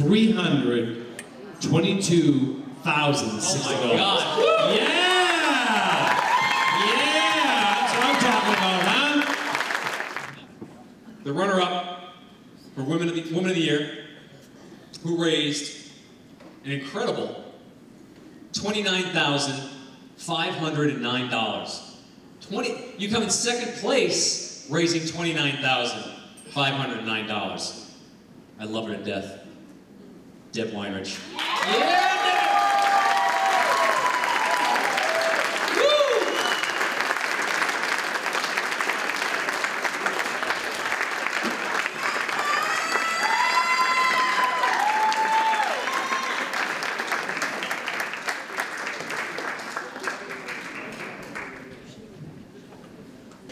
$322,060. Oh my God. Yeah! Yeah! That's what I'm talking about, huh? The runner-up for Woman of the Year, who raised an incredible $29,509. You come in second place, raising $29,509. I love her to death. Deb Weinrich. Yeah!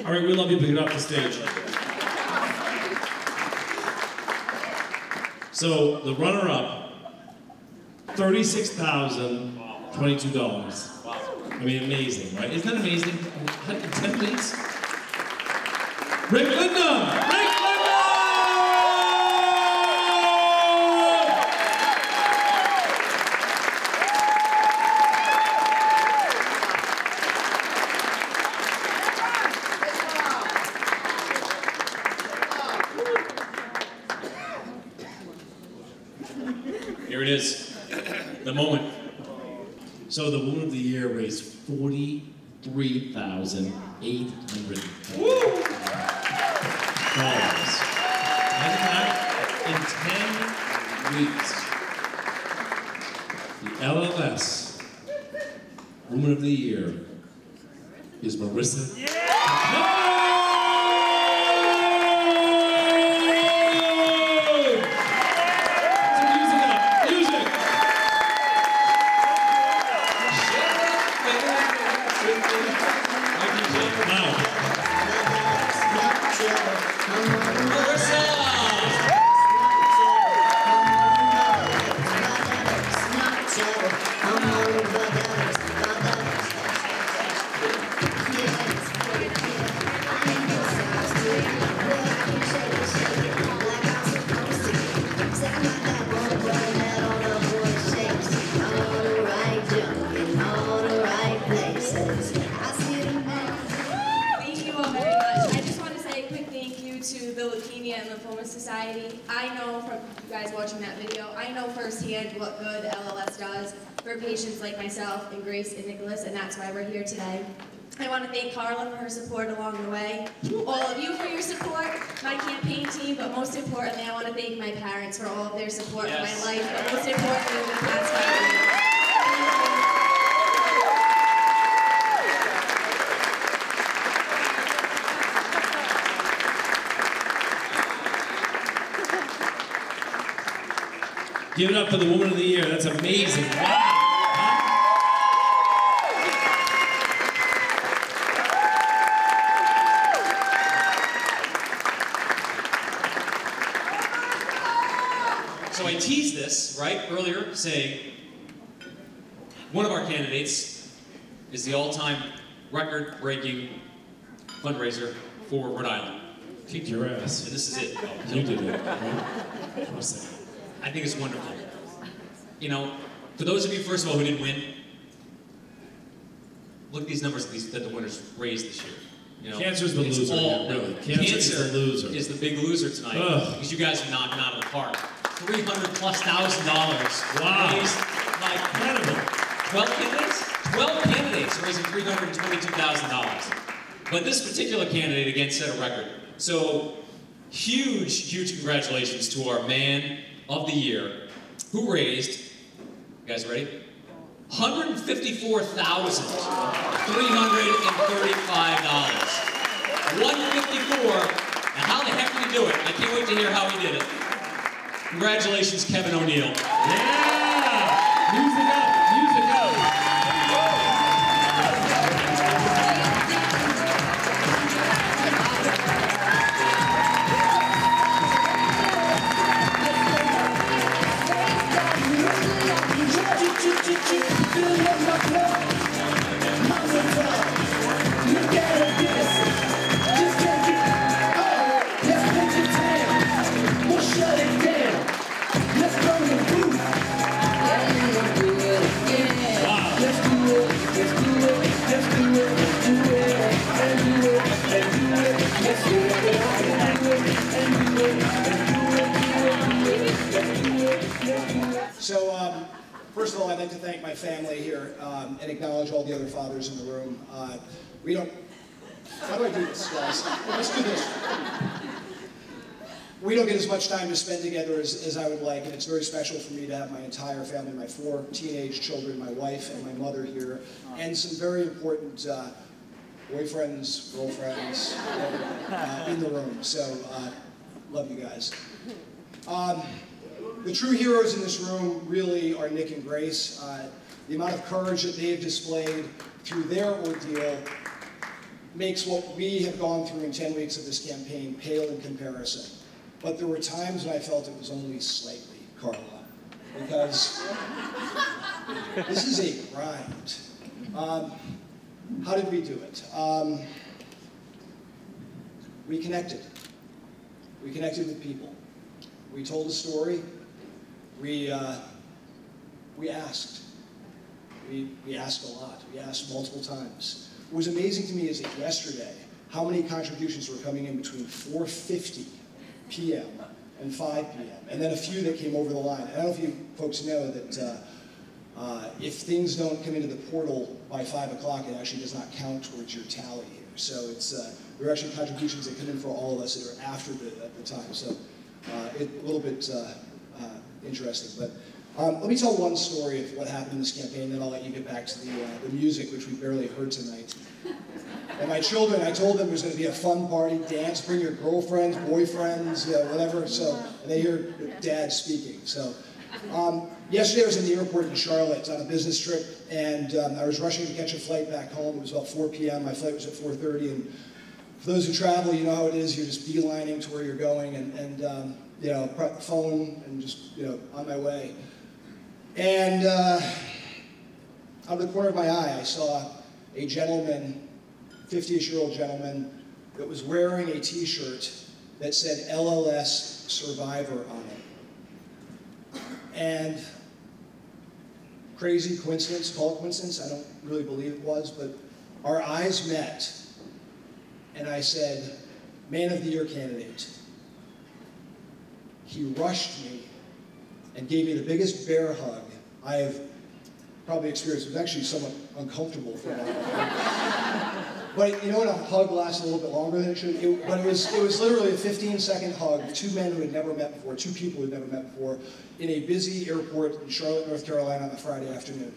All right, we love you, but get off the stage. So the runner-up, $36,022. Wow. I mean, amazing, right? Isn't that amazing? 10 please. Rick Lindum! Rick Lindum! Here it is, the moment. So the Woman of the Year raised $43,800. And that, in 10 weeks, the LLS Woman of the Year is Marissa. To the Leukemia and Lymphoma Society. I know from you guys watching that video, I know firsthand what good LLS does for patients like myself and Grace and Nicholas, and that's why we're here today. I want to thank Carla for her support along the way, all of you for your support, my campaign team, but most importantly, I want to thank my parents for all of their support in my life, but most importantly, in the past 5 years. Give it up for the Woman of the Year. That's amazing. Wow. So I teased this, right, earlier, saying one of our candidates is the all-time record-breaking fundraiser for Rhode Island. Kicked your ass. And this is it. You did it. I think it's wonderful. You know, for those of you, first of all, who didn't win, look at these numbers that the winners raised this year. You know, Cancer's the loser, really. Cancer is the loser. Is the big loser tonight. Because you guys are knocking out of the park. $300,000+. Wow. Raised by Incredible. 12 candidates? 12 candidates raising $322,000. But this particular candidate, again, set a record. So, huge congratulations to our Man of the Year, who raised, you guys ready? $154,335. 154. And how the heck did he do it? I can't wait to hear how he did it. Congratulations, Kevin O'Neill. Yeah! Music up! Music up! Shut it down. Let's burn it down. First of all, I'd like to thank my family here and acknowledge all the other fathers in the room. We don't, how do I do this, guys? Let's do this. We don't get as much time to spend together as I would like, and it's very special for me to have my entire family, my 4 teenage children, my wife, and my mother here, and some very important boyfriends, girlfriends in the room. So, love you guys. The true heroes in this room really are Nick and Grace. The amount of courage that they've displayed through their ordeal makes what we have gone through in 10 weeks of this campaign pale in comparison. But there were times when I felt it was only slightly, Carla, because this is a grind. How did we do it? We connected. We connected with people. We told a story. We asked. We asked a lot. We asked multiple times. What was amazing to me is that yesterday, how many contributions were coming in between 4:50 p.m. and 5 p.m., and then a few that came over the line. I don't know if you folks know that if things don't come into the portal by 5 o'clock, it actually does not count towards your tally here. So there are actually contributions that come in for all of us that are after the time. So a little bit interesting. But let me tell one story of what happened in this campaign, then I'll let you get back to the music, which we barely heard tonight. And my children, I told them it was going to be a fun party, dance, bring your girlfriends, boyfriends, whatever. So, and they hear Dad speaking. So, yesterday I was in the airport in Charlotte on a business trip, and I was rushing to catch a flight back home. It was about 4 p.m. My flight was at 4:30, and for those who travel, you know how it is. You're just beelining to where you're going, and brought the phone and just on my way. And out of the corner of my eye, I saw a gentleman, 50-ish-year-old gentleman, that was wearing a T-shirt that said LLS Survivor on it. And crazy coincidence, call it coincidence, I don't really believe it was, but our eyes met, and I said, Man of the Year candidate. He rushed me and gave me the biggest bear hug I have probably experienced. It was actually somewhat uncomfortable for a while. But you know what, a hug lasts a little bit longer than it should. But it was literally a 15-second hug, 2 men who had never met before, 2 people who had never met before, in a busy airport in Charlotte, North Carolina on a Friday afternoon.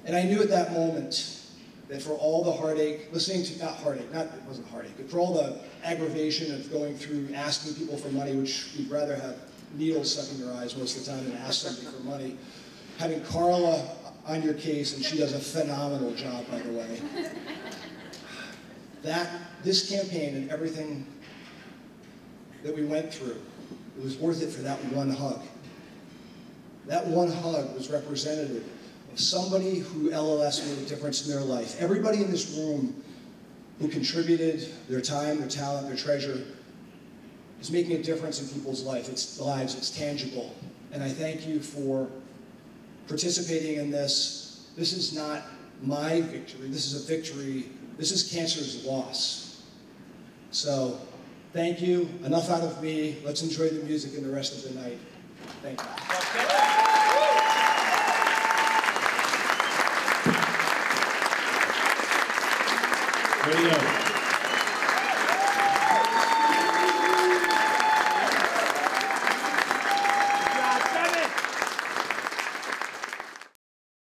And I knew at that moment that for all the heartache, it wasn't heartache, but for all the aggravation of going through asking people for money, which you'd rather have needles stuck in your eyes most of the time than ask somebody for money, having Carla on your case, and she does a phenomenal job, by the way. This campaign and everything that we went through, it was worth it for that one hug. That one hug was representative of somebody who LLS made a difference in their life. Everybody in this room who contributed their time, their talent, their treasure, is making a difference in people's lives. It's tangible. And I thank you for participating in this. This is not my victory. This is a victory. This is cancer's loss. So, thank you. Enough out of me. Let's enjoy the music and the rest of the night. Thank you. Ready to go.